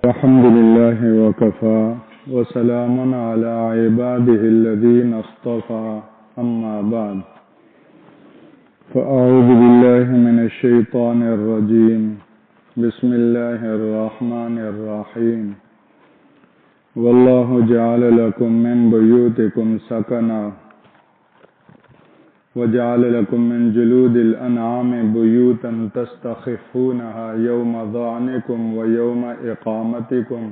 الحمد لله وكفى وسلام على عباده الذين اصطفى أما بعد فأعوذ بالله من الشيطان الرجيم بسم الله الرحمن الرحيم والله جعل لكم من بيوتكم سكنا وجعل لكم من جلود الأنعام بيوتا تستخفونها يوم ظعنكم ويوم إقامتكم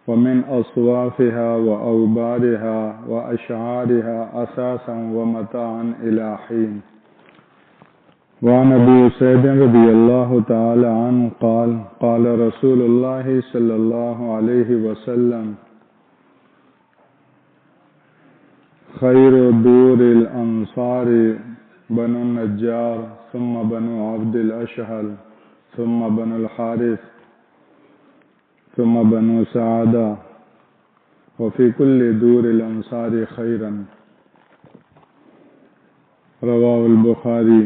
ومن أصوافها وأوبارها وأشعارها أثاثا ومتاعا إلى حين. وعن أبي سعيد رضي الله تعالى عنه قال قال رسول الله صلى الله عليه وسلم خير دور الأنصار بنو النجار ثم بنو عبد الأشهل ثم بنو الحارث ثم بنو سعادة وفي كل دور الأنصار خيرا. رواه البخاري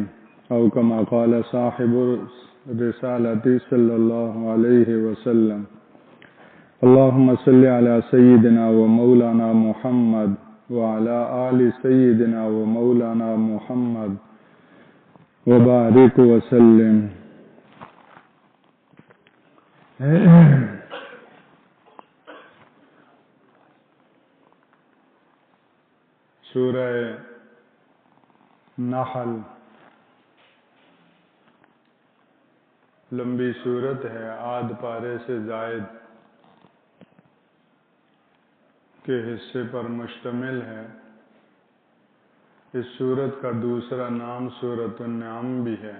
أو كما قال صاحب الرسالة صلى الله عليه وسلم اللهم صل على سيدنا ومولانا محمد وعلى آل سيدنا ومولانا محمد وبارك وسلم. سورہ نحل لمبی سورت ہے، آدھ پارے سے زائد کے حصے پر مشتمل ہے۔ اس سورت کا دوسرا نام سورۃ النعم بھی ہے۔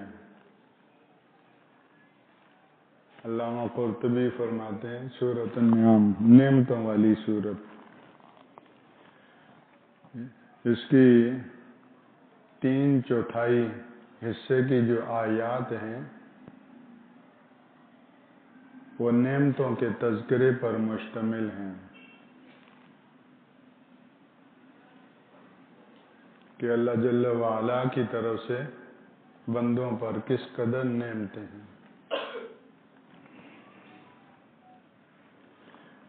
علامہ قرطبی فرماتے ہیں سورۃ النعم نعمتوں والی سورت۔ اس کی 3/4 حصے کی جو آیات ہیں وہ نعمتوں کے تذکرے پر مشتمل ہیں کہ اللہ جل وعلا کی طرف سے بندوں پر کس قدر نعمتیں ہیں۔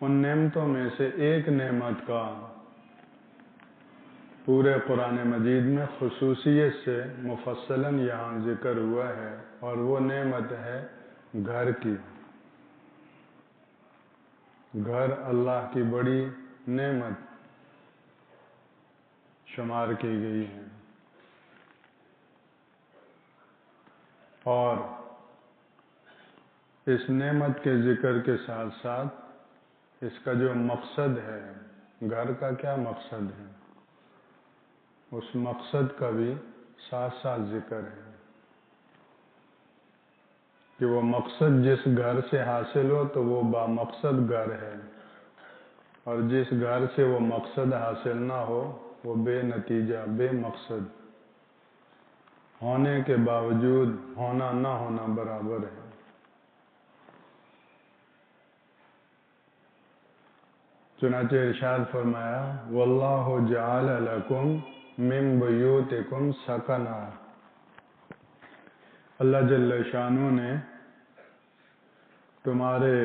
ان نعمتوں میں سے ایک نعمت کا پورے قرآن مجید میں خصوصیت سے مفصلاً یہاں ذکر ہوا ہے، اور وہ نعمت ہے گھر کی۔ گھر اللہ کی بڑی نعمت شمار کی گئی ہے، اور اس نعمت کے ذکر کے ساتھ ساتھ اس کا جو مقصد ہے، گھر کا کیا مقصد ہے، اس مقصد کا بھی ساتھ ساتھ ذکر ہے کہ وہ مقصد جس گھر سے حاصل ہو تو وہ بامقصد گھر ہے، اور جس گھر سے وہ مقصد حاصل نہ ہو وہ بے نتیجہ بے مقصد ہونے کے باوجود ہونا نہ ہونا برابر ہے۔ چنانچہ ارشاد فرمایا واللہ جعل لکم من بیوتکم سکنا، اللہ جل شانہ نے تمہارے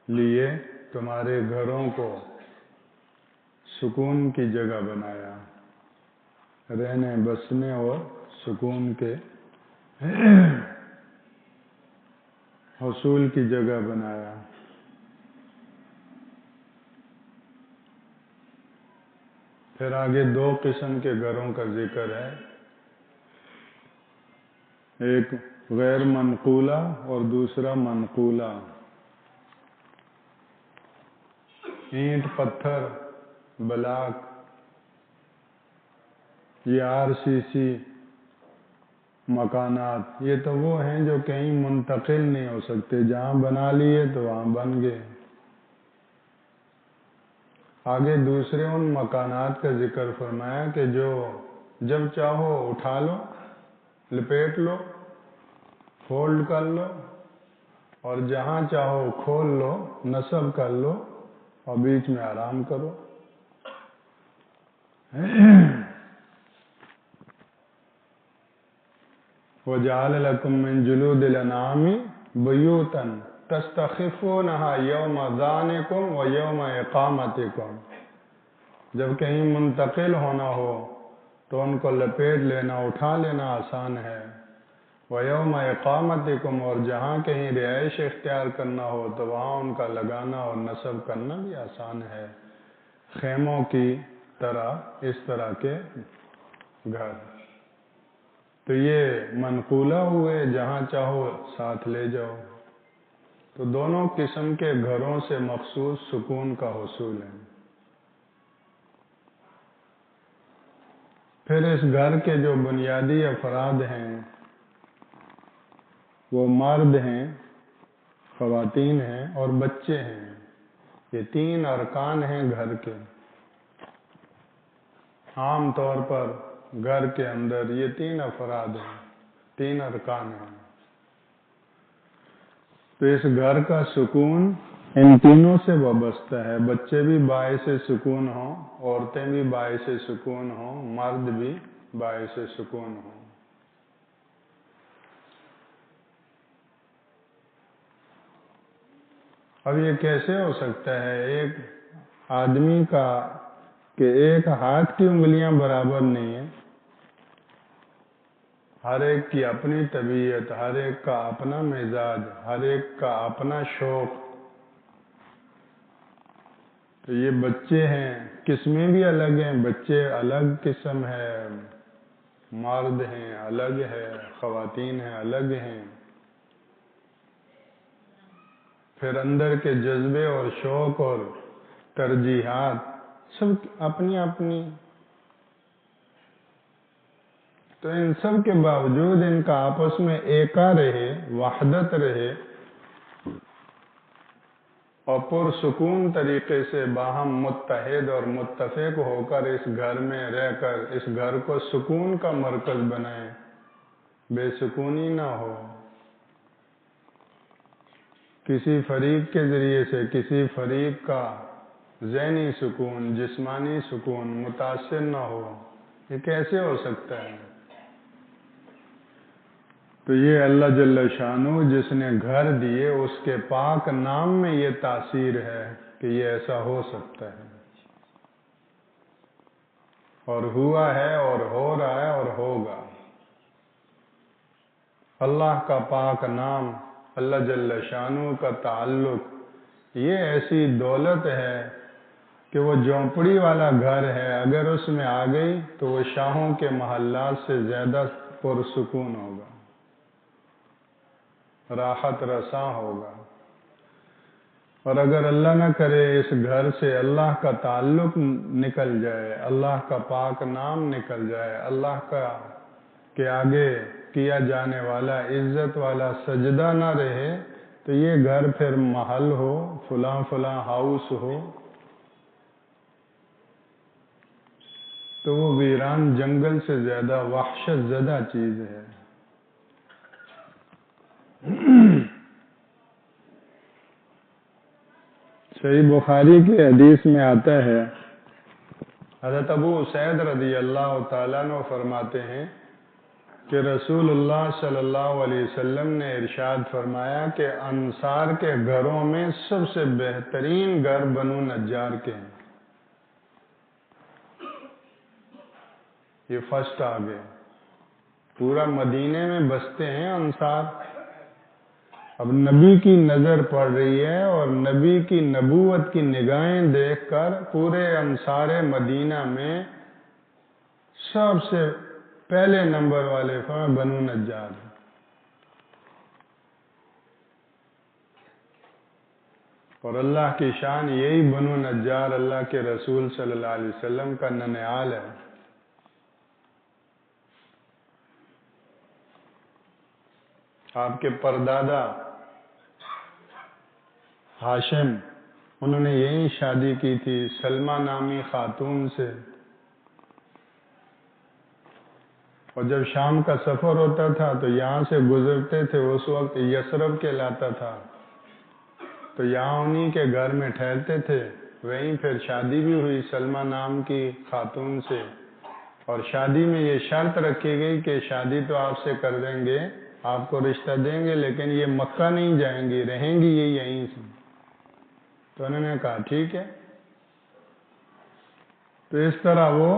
لیے تمہارے گھروں کو سکون کی جگہ بنایا، رہنے بسنے اور سکون کے حصول کی جگہ بنایا۔ پھر آگے 2 قسم کے گھروں کا ذکر ہے، ایک غیر منقولہ اور دوسرا منقولہ۔ اینٹ پتھر بلاک یہ RCC مکانات، یہ تو وہ ہیں جو کہیں منتقل نہیں ہو سکتے، جہاں بنا لیے تو وہاں بن گئے۔ آگے دوسرے ان مکانات کا ذکر فرمایا کہ جو جب چاہو اٹھا لو، لپیٹ لو، فولڈ کر لو، اور جہاں چاہو کھول لو، نصب کر لو، اور بیچ میں آرام کرو۔ وَجَعَلَ لَكُم مِّن جُلُودِ الْأَنْعَامِ بُيُوتًا، تستخفونها یوم ذانکم و یوم اقامتکم، جب کہیں منتقل ہونا ہو تو ان کو لپیٹ لینا، اٹھا لینا آسان ہے، وَيَوْمَ اِقَامَتِكُمْ، اور جہاں کہیں رہائش اختیار کرنا ہو تو وہاں ان کا لگانا اور نصب کرنا بھی آسان ہے، خیموں کی طرح اس طرح کے گھر۔ تو یہ منقولہ ہوئے، جہاں چاہو ساتھ لے جاؤ۔ تو دونوں قسم کے گھروں سے مخصوص سکون کا حصول ہے۔ پھر اس گھر کے جو بنیادی افراد ہیں وہ مرد ہیں، خواتین ہیں اور بچے ہیں۔ یہ تین ارکان ہیں گھر کے۔ عام طور پر گھر کے اندر یہ تین افراد ہیں، تین ارکان ہیں۔ تو اس گھر کا سکون ان تینوں سے وابستہ ہے۔ بچے بھی باعث سکون ہوں، عورتیں بھی باعث سکون ہوں، مرد بھی باعث سکون ہوں۔ اب یہ کیسے ہو سکتا ہے؟ ایک آدمی کا کہ ایک ہاتھ کی انگلیاں برابر نہیں ہیں، ہر ایک کی اپنی طبیعت، ہر ایک کا اپنا مزاج، ہر ایک کا اپنا شوق۔ تو یہ بچے ہیں، قسمیں بھی الگ ہیں، بچے الگ قسم ہے، مرد ہیں الگ ہے، خواتین ہیں الگ ہیں۔ پھر اندر کے جذبے اور شوق اور ترجیحات سب اپنی اپنی۔ تو ان سب کے باوجود ان کا آپس میں ایکا رہے، وحدت رہے اور پرسکون طریقے سے باہم متحد اور متفق ہو کر اس گھر میں رہ کر اس گھر کو سکون کا مرکز بنائیں، بے سکونی نہ ہو، کسی فریق کے ذریعے سے کسی فریق کا ذہنی سکون، جسمانی سکون متاثر نہ ہو۔ یہ کیسے ہو سکتا ہے؟ تو یہ اللہ جل شانہ جس نے گھر دیے اس کے پاک نام میں یہ تاثیر ہے کہ یہ ایسا ہو سکتا ہے، اور ہوا ہے اور ہو رہا ہے اور ہوگا۔ اللہ کا پاک نام، اللہ جل شانہ کا تعلق، یہ ایسی دولت ہے کہ وہ جھونپڑی والا گھر ہے، اگر اس میں آ گئی تو وہ شاہوں کے محلات سے زیادہ پرسکون ہوگا، راحت رساں ہوگا۔ اور اگر اللہ نہ کرے اس گھر سے اللہ کا تعلق نکل جائے، اللہ کا پاک نام نکل جائے، اللہ کا کے آگے کیا جانے والا عزت والا سجدہ نہ رہے، تو یہ گھر پھر محل ہو، فلاں فلاں ہاؤس ہو، تو وہ ویران جنگل سے زیادہ وحشت زدہ چیز ہے۔ صحیح بخاری کی حدیث میں آتا ہے، حضرت ابو سعید رضی اللہ تعالیٰ عنہ فرماتے ہیں کہ رسول اللہ صلی اللہ علیہ وسلم نے ارشاد فرمایا کہ انصار کے گھروں میں سب سے بہترین گھر بنو نجار کے ہیں۔ یہ فرسٹ آ گئے، پورا مدینے میں بستے ہیں انصار۔ اب نبی کی نظر پڑ رہی ہے اور نبی کی نبوت کی نگاہیں دیکھ کر پورے انصار مدینہ میں سب سے پہلے نمبر والے بنو نجار۔ اور اللہ کی شان یہی بنو نجار اللہ کے رسول صلی اللہ علیہ وسلم کا ننیال ہے۔ آپ کے پردادا ہاشم، انہوں نے یہی شادی کی تھی سلمہ نامی خاتون سے، اور جب شام کا سفر ہوتا تھا تو یہاں سے گزرتے تھے، اس وقت یثرب کہلاتا تھا، تو یہاں انہی کے گھر میں ٹھہرتے تھے، وہیں پھر شادی بھی ہوئی سلمہ نام کی خاتون سے۔ اور شادی میں یہ شرط رکھی گئی کہ شادی تو آپ سے کر دیں گے آپ کو رشتہ دیں گے، لیکن یہ مکہ نہیں جائیں گی، رہیں گی یہ یہیں سے۔ تو انہوں نے کہا ٹھیک ہے۔ تو اس طرح وہ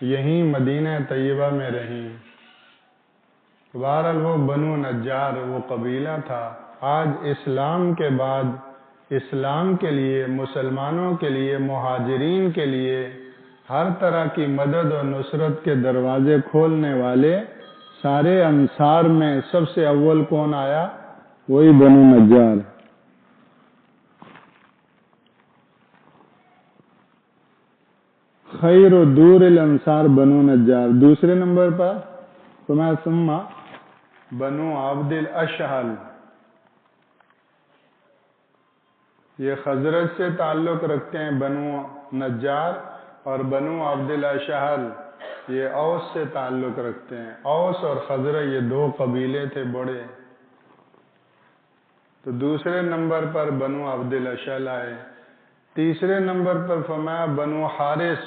یہیں مدینہ طیبہ میں رہیں۔ بہرحال وہ بنو نجار وہ قبیلہ تھا۔ آج اسلام کے بعد اسلام کے لیے، مسلمانوں کے لیے، مہاجرین کے لیے ہر طرح کی مدد اور نصرت کے دروازے کھولنے والے سارے انصار میں سب سے اول کون آیا؟ وہی بنو نجار۔ خیر و دور الانصار بنو نجار۔ دوسرے نمبر پر فرمایا ثم بنو عبد الاشہل، یہ خزرج سے تعلق رکھتے ہیں بنو نجار، اور بنو عبد الاشہل یہ اوس سے تعلق رکھتے ہیں۔ اوس اور خزرج یہ دو قبیلے تھے بڑے۔ تو دوسرے نمبر پر بنو عبد الاشہل آئے۔ تیسرے نمبر پر فرمایا بنو حارث،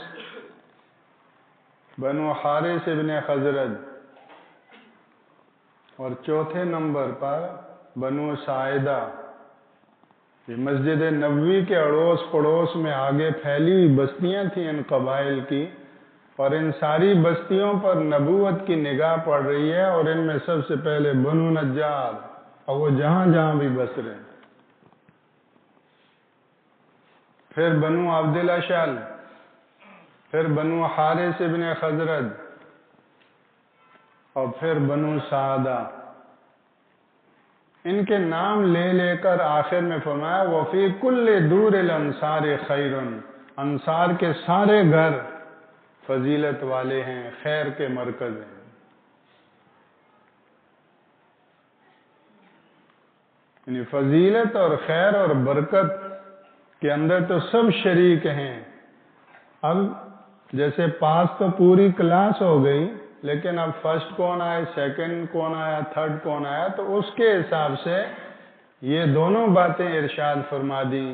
بنو حارث ابن خزرج، اور چوتھے نمبر پر بنو ساعدہ۔ یہ مسجد نبوی کے اڑوس پڑوس میں آگے پھیلی ہوئی بستیاں تھیں ان قبائل کی، اور ان ساری بستیوں پر نبوت کی نگاہ پڑ رہی ہے، اور ان میں سب سے پہلے بنو نجار، اور وہ جہاں جہاں بھی بس رہے ہیں۔ پھر بنو عبد الاشہل، پھر بنو حارث ابن خزرج، اور پھر بنو سعدہ۔ ان کے نام لے لے کر آخر میں فرمایا وفی کل دور الانصار خیر، انصار کے سارے گھر فضیلت والے ہیں، خیر کے مرکز ہیں۔ یعنی فضیلت اور خیر اور برکت کے اندر تو سب شریک ہیں۔ اب جیسے پاس تو پوری کلاس ہو گئی، لیکن اب فرسٹ کون آئے، سیکنڈ کون آیا، تھرڈ کون آیا، تو اس کے حساب سے یہ دونوں باتیں ارشاد فرما دی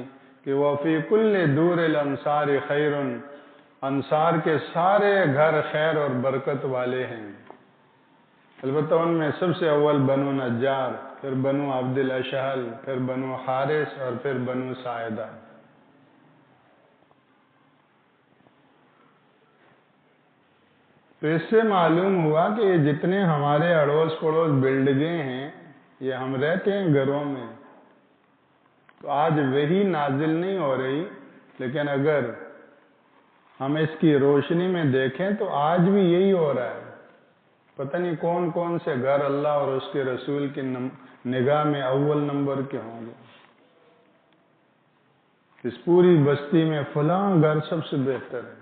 کہ وفی کل دور الانصار خیر، انصار کے سارے گھر خیر اور برکت والے ہیں۔ البتہ ان میں سب سے اول بنو نجار، پھر بنو عبد الاشہل، پھر بنو حارث، اور پھر بنو ساعدہ۔ تو اس سے معلوم ہوا کہ یہ جتنے ہمارے اڑوس پڑوس بلڈنگیں ہیں، یہ ہم رہتے ہیں گھروں میں، تو آج وہی نازل نہیں ہو رہی، لیکن اگر ہم اس کی روشنی میں دیکھیں تو آج بھی یہی ہو رہا ہے۔ پتہ نہیں کون کون سے گھر اللہ اور اس کے رسول کی نگاہ میں اول نمبر کے ہوں گے۔ اس پوری بستی میں فلاں گھر سب سے بہتر ہے۔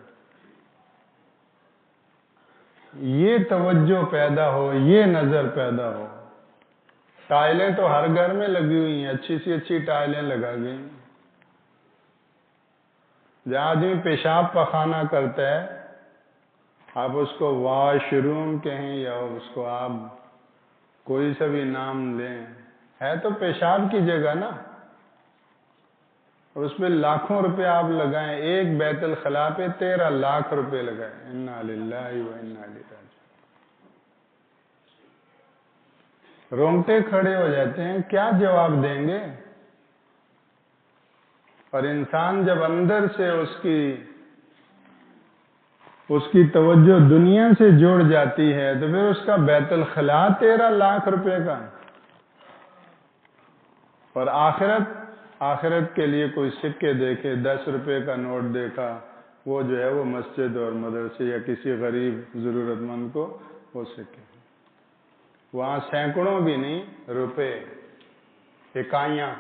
یہ توجہ پیدا ہو، یہ نظر پیدا ہو۔ ٹائلیں تو ہر گھر میں لگی ہوئی ہیں، اچھی سی اچھی ٹائلیں لگا گئی۔ جہاں آدمی پیشاب پخانہ کرتا ہے، آپ اس کو واش روم کہیں یا اس کو آپ کوئی سا بھی نام لیں، ہے تو پیشاب کی جگہ نا، اور اس پہ لاکھوں روپے آپ لگائیں، ایک بیت الخلاء پہ 13 لاکھ روپے لگائیں۔ انا للہ و انا الیہ راجعون۔ رونگٹے کھڑے ہو جاتے ہیں، کیا جواب دیں گے؟ اور انسان جب اندر سے اس کی توجہ دنیا سے جڑ جاتی ہے، تو پھر اس کا بیت الخلاء 13 لاکھ روپے کا، اور آخرت کے لیے کوئی سکے دیکھے، 10 روپے کا نوٹ دیکھا، وہ جو ہے وہ مسجد اور مدرسے یا کسی غریب ضرورت مند کو وہ سکے۔ وہاں سینکڑوں بھی نہیں، روپے، اکائیاں،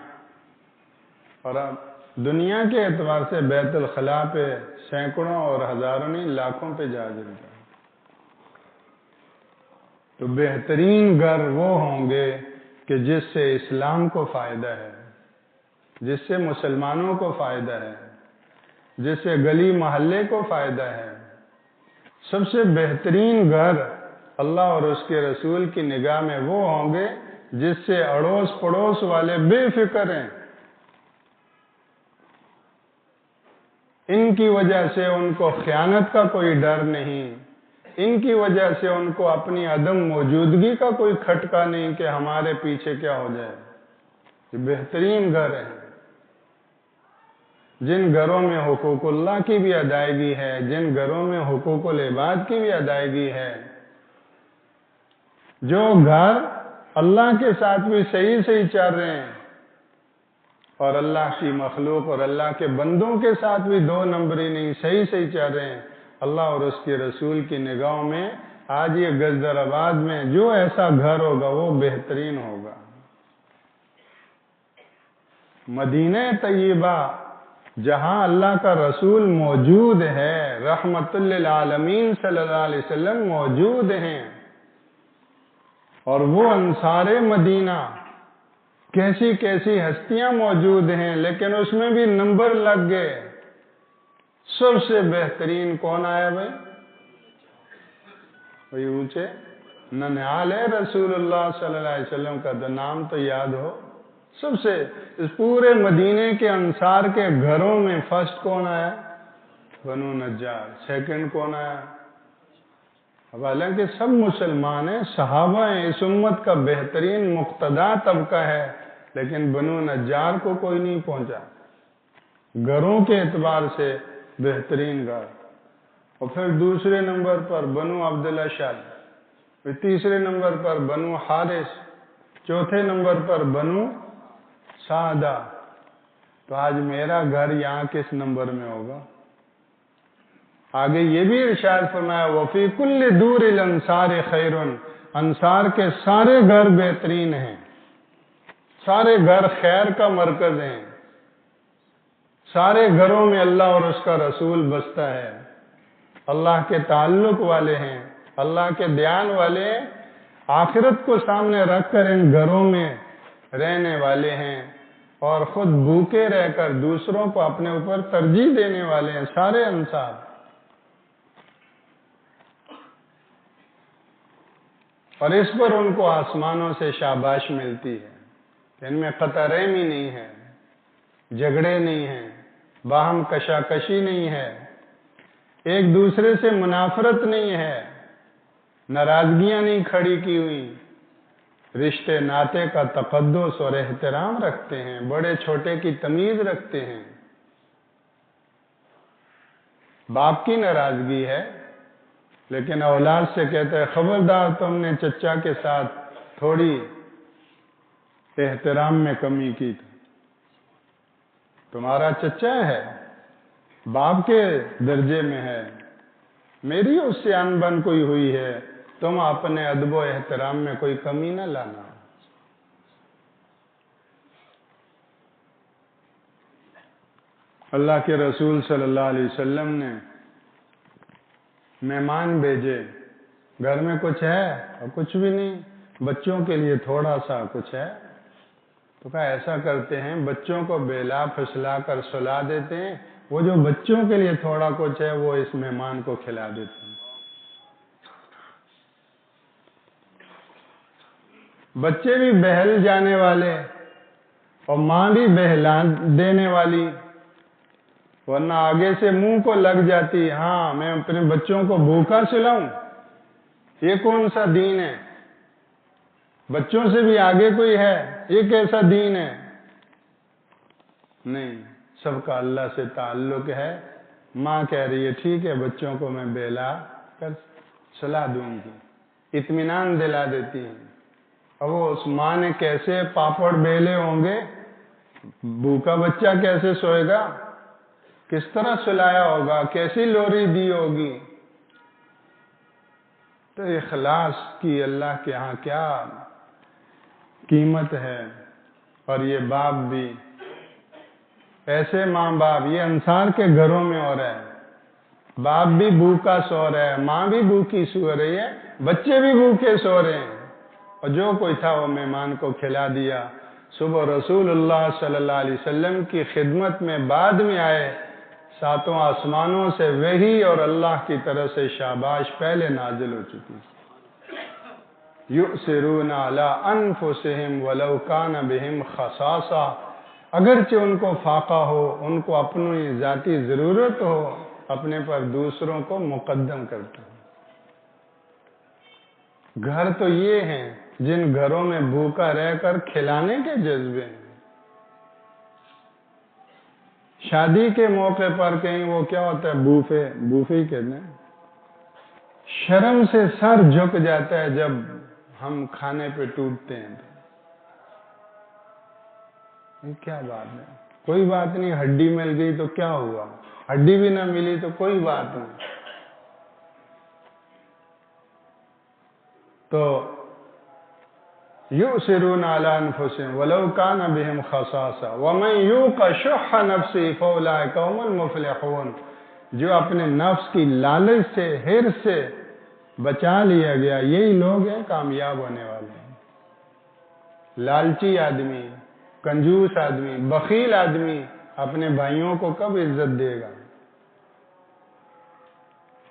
اور اب دنیا کے اعتبار سے بیت الخلاء پہ سینکڑوں اور ہزاروں نہیں، لاکھوں پہ جا جاتا ہے۔ تو بہترین گھر وہ ہوں گے کہ جس سے اسلام کو فائدہ ہے، جس سے مسلمانوں کو فائدہ ہے، جس سے گلی محلے کو فائدہ ہے۔ سب سے بہترین گھر اللہ اور اس کے رسول کی نگاہ میں وہ ہوں گے جس سے اڑوس پڑوس والے بے فکر ہیں، ان کی وجہ سے ان کو خیانت کا کوئی ڈر نہیں، ان کی وجہ سے ان کو اپنی عدم موجودگی کا کوئی کھٹکا نہیں کہ ہمارے پیچھے کیا ہو جائے. یہ بہترین گھر ہیں جن گھروں میں حقوق اللہ کی بھی ادائیگی ہے، جن گھروں میں حقوق العباد کی بھی ادائیگی ہے، جو گھر اللہ کے ساتھ بھی صحیح صحیح چل رہے ہیں اور اللہ کی مخلوق اور اللہ کے بندوں کے ساتھ بھی 2 نمبری نہیں، صحیح صحیح چل رہے ہیں. اللہ اور اس کے رسول کی نگاہوں میں آج یہ گجدر آباد میں جو ایسا گھر ہوگا وہ بہترین ہوگا. مدینہ طیبہ جہاں اللہ کا رسول موجود ہے، رحمت للعالمین صلی اللہ علیہ وسلم موجود ہیں، اور وہ انصار مدینہ کیسی کیسی ہستیاں موجود ہیں، لیکن اس میں بھی نمبر لگ گئے. سب سے بہترین کون آیا بھائی؟ وہی اونچے ننھال ہے رسول اللہ صلی اللہ علیہ وسلم کا، تو نام تو یاد ہو. سب سے اس پورے مدینے کے انصار کے گھروں میں فرسٹ کون آیا؟ بنو نجار. سیکنڈ کون آیا؟ اب حالانکہ سب مسلمان ہیں، صحابہ ہیں، اس امت کا بہترین مقتدا طبقہ ہے، لیکن بنو نجار کو کوئی نہیں پہنچا. گھروں کے اعتبار سے بہترین گھر. اور پھر دوسرے نمبر پر بنو عبدالاشال، پھر تیسرے نمبر پر بنو حارث، چوتھے نمبر پر بنو سعدہ. تو آج میرا گھر یہاں کس نمبر میں ہوگا؟ آگے یہ بھی ارشاد فرمایا وفی کل دور الانصار خیر، انصار کے سارے گھر بہترین ہیں، سارے گھر خیر کا مرکز ہیں، سارے گھروں میں اللہ اور اس کا رسول بستا ہے، اللہ کے تعلق والے ہیں، اللہ کے دھیان والے ہیں، آخرت کو سامنے رکھ کر ان گھروں میں رہنے والے ہیں، اور خود بھوکے رہ کر دوسروں کو اپنے اوپر ترجیح دینے والے ہیں سارے انصار. اور اس پر ان کو آسمانوں سے شاباش ملتی ہے. ان میں قطع رحمی نہیں ہے، جھگڑے نہیں ہیں، باہم کشاکشی نہیں ہے، ایک دوسرے سے منافرت نہیں ہے، ناراضگیاں نہیں کھڑی کی ہوئی، رشتے ناتے کا تقدس اور احترام رکھتے ہیں، بڑے چھوٹے کی تمیز رکھتے ہیں. باپ کی ناراضگی ہے، لیکن اولاد سے کہتے ہیں خبردار تم نے چچا کے ساتھ تھوڑی احترام میں کمی کی تھی، تمہارا چچا ہے، باپ کے درجے میں ہے، میری اس سے انبن کوئی ہوئی ہے، تم اپنے ادب و احترام میں کوئی کمی نہ لانا. اللہ کے رسول صلی اللہ علیہ وسلم نے مہمان بھیجے، گھر میں کچھ ہے اور کچھ بھی نہیں، بچوں کے لیے تھوڑا سا کچھ ہے. تو کہا ایسا کرتے ہیں بچوں کو بہلا پھسلا کر سلا دیتے ہیں، وہ جو بچوں کے لیے تھوڑا کچھ ہے وہ اس مہمان کو کھلا دیتے ہیں. بچے بھی بہل جانے والے اور ماں بھی بہلا دینے والی، ورنہ آگے سے منہ کو لگ جاتی ہاں میں اپنے بچوں کو بھوکا سلاؤں. یہ کون سا دین ہے؟ بچوں سے بھی آگے کوئی ہے؟ یہ کیسا دین ہے؟ نہیں، سب کا اللہ سے تعلق ہے. ماں کہہ رہی ہے ٹھیک ہے بچوں کو میں بہلا کر سلا دوں گی، اطمینان دلا دیتی ہیں. اب وہ اس ماں نے کیسے پاپڑ بیلے ہوں گے، بھوکا بچہ کیسے سوئے گا، کس طرح سلایا ہوگا، کیسی لوری دی ہوگی. تو اخلاص کی اللہ کے ہاں کیا قیمت ہے. اور یہ باپ بھی ایسے ماں باپ، یہ انصار کے گھروں میں ہو رہا ہے، باپ بھی بھوکا سو رہا ہے، ماں بھی بھوکی سو رہی ہے، بچے بھی بھوکے سو رہے ہیں، اور جو کوئی تھا وہ مہمان کو کھلا دیا. صبح رسول اللہ صلی اللہ علیہ وسلم کی خدمت میں بعد میں آئے، ساتوں آسمانوں سے وحی اور اللہ کی طرف سے شاباش پہلے نازل ہو چکی. یؤثرون علی انفسہم ولو کان بہم خصاصہ، اگرچہ ان کو فاقہ ہو، ان کو اپنی ذاتی ضرورت ہو، اپنے پر دوسروں کو مقدم کرتے ہیں. گھر تو یہ ہیں جن گھروں میں بھوکا رہ کر کھلانے کے جذبے ہیں. شادی کے موقع پر کہیں وہ کیا ہوتا ہے، بوفے ہی کہتے ہیں. شرم سے سر جھک جاتا ہے جب ہم کھانے پہ ٹوٹتے ہیں. یہ کیا بات ہے، کوئی بات نہیں، ہڈی مل گئی تو کیا ہوا، ہڈی بھی نہ ملی تو کوئی بات نہیں. تو یؤثرون علی انفسہم ولو کان بہم خصاصہ ومن یوق شح نفسہ فاولئک هم المفلحون. جو اپنے نفس کی لالچ سے، حرص سے بچا لیا گیا، یہی لوگ ہیں کامیاب ہونے والے ہیں. لالچی آدمی، کنجوس آدمی، بخیل آدمی اپنے بھائیوں کو کب عزت دے گا؟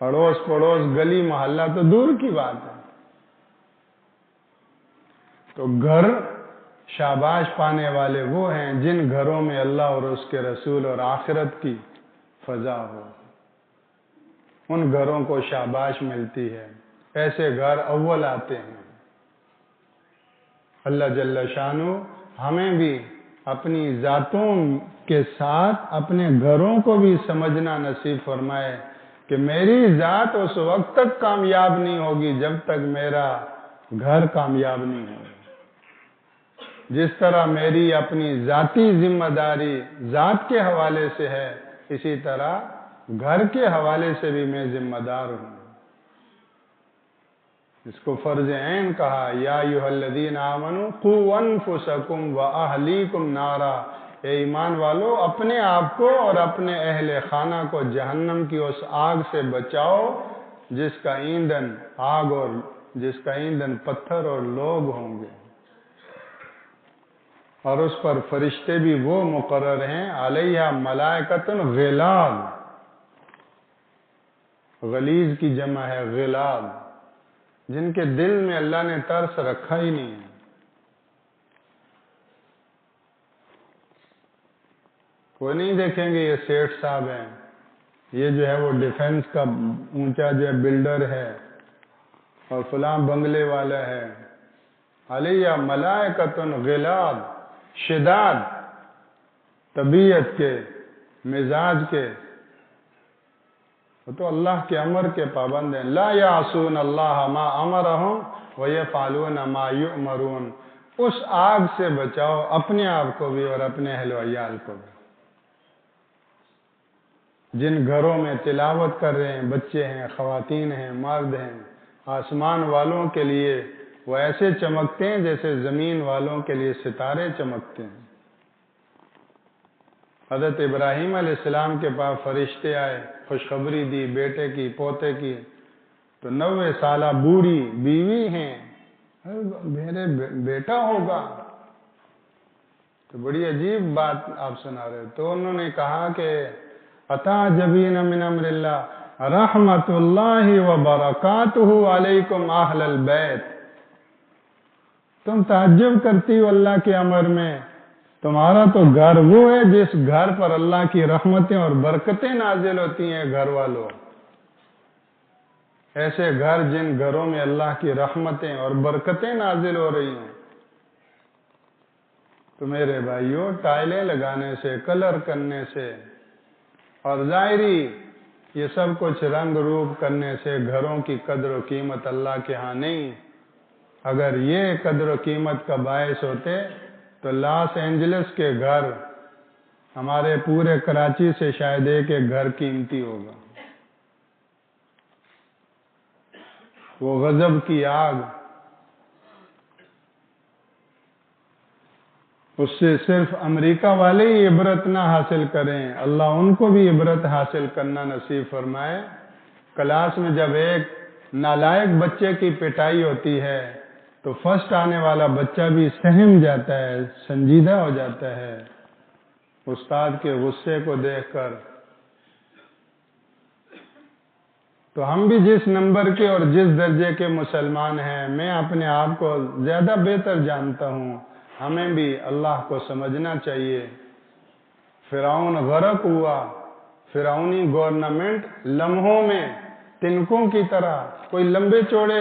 اڑوس پڑوس گلی محلہ تو دور کی بات ہے. تو گھر شاباش پانے والے وہ ہیں جن گھروں میں اللہ اور اس کے رسول اور آخرت کی فضا ہو. ان گھروں کو شاباش ملتی ہے، ایسے گھر اول آتے ہیں. اللہ جل شانہ ہمیں بھی اپنی ذاتوں کے ساتھ اپنے گھروں کو بھی سمجھنا نصیب فرمائے کہ میری ذات اس وقت تک کامیاب نہیں ہوگی جب تک میرا گھر کامیاب نہیں ہوگا. جس طرح میری اپنی ذاتی ذمہ داری ذات کے حوالے سے ہے، اسی طرح گھر کے حوالے سے بھی میں ذمہ دار ہوں. اس کو فرض عین کہا، یا ایھا الذین آمنوا قوا انفسکم واہلیکم نارا. اے ایمان والو، اپنے آپ کو اور اپنے اہل خانہ کو جہنم کی اس آگ سے بچاؤ جس کا ایندھن پتھر اور لوگ ہوں گے. اور اس پر فرشتے بھی وہ مقرر ہیں، علیہا ملائکۃ غلاظ. غلیظ کی جمع ہے غلاظ، جن کے دل میں اللہ نے ترس رکھا ہی نہیں ہے. کوئی نہیں دیکھیں گے یہ سیٹھ صاحب ہیں، یہ جو ہے وہ ڈیفنس کا اونچا جو ہے بلڈر ہے اور فلاں بنگلے والا ہے. علیہ ملائکۃ غلاظ، شداد طبیعت کے، مزاج کے، وہ تو اللہ کے امر کے پابند ہیں. لا یعصون اللہ ما امرہم ویفعلون ما یؤمرون. اس آگ سے بچاؤ اپنے آپ کو بھی اور اپنے اہل و عیال کو بھی. جن گھروں میں تلاوت کر رہے ہیں بچے ہیں، خواتین ہیں، مرد ہیں، آسمان والوں کے لیے وہ ایسے چمکتے ہیں جیسے زمین والوں کے لیے ستارے چمکتے ہیں. حضرت ابراہیم علیہ السلام کے پاس فرشتے آئے، خوشخبری دی بیٹے کی، پوتے کی. تو 90 سالہ بوڑھی بیوی ہیں، میرے بیٹا ہوگا. تو بڑی عجیب بات آپ سنا رہے. تو انہوں نے کہا کہ اتعجبین من امر اللہ رحمت اللہ وبرکاتہ علیکم اہل البیت. تم تعجب کرتی ہو اللہ کے امر میں، تمہارا تو گھر وہ ہے جس گھر پر اللہ کی رحمتیں اور برکتیں نازل ہوتی ہیں. گھر والوں، ایسے گھر جن گھروں میں اللہ کی رحمتیں اور برکتیں نازل ہو رہی ہیں. تو میرے بھائیوں، ٹائلیں لگانے سے، کلر کرنے سے اور ظاہری یہ سب کچھ رنگ روپ کرنے سے گھروں کی قدر و قیمت اللہ کے ہاں نہیں. اگر یہ قدر و قیمت کا باعث ہوتے تو لاس اینجلس کے گھر ہمارے پورے کراچی سے شاید ایک گھر قیمتی ہوگا. وہ غضب کی آگ، اس سے صرف امریکہ والے ہی عبرت نہ حاصل کریں، اللہ ان کو بھی عبرت حاصل کرنا نصیب فرمائے. کلاس میں جب ایک نالائق بچے کی پٹائی ہوتی ہے تو فرسٹ آنے والا بچہ بھی سہم جاتا ہے، سنجیدہ ہو جاتا ہے استاد کے غصے کو دیکھ کر. تو ہم بھی جس نمبر کے اور جس درجے کے مسلمان ہیں، میں اپنے آپ کو زیادہ بہتر جانتا ہوں. ہمیں بھی اللہ کو سمجھنا چاہیے. فرعون غرق ہوا، فرعونی گورنمنٹ لمحوں میں تنکوں کی طرح، کوئی لمبے چوڑے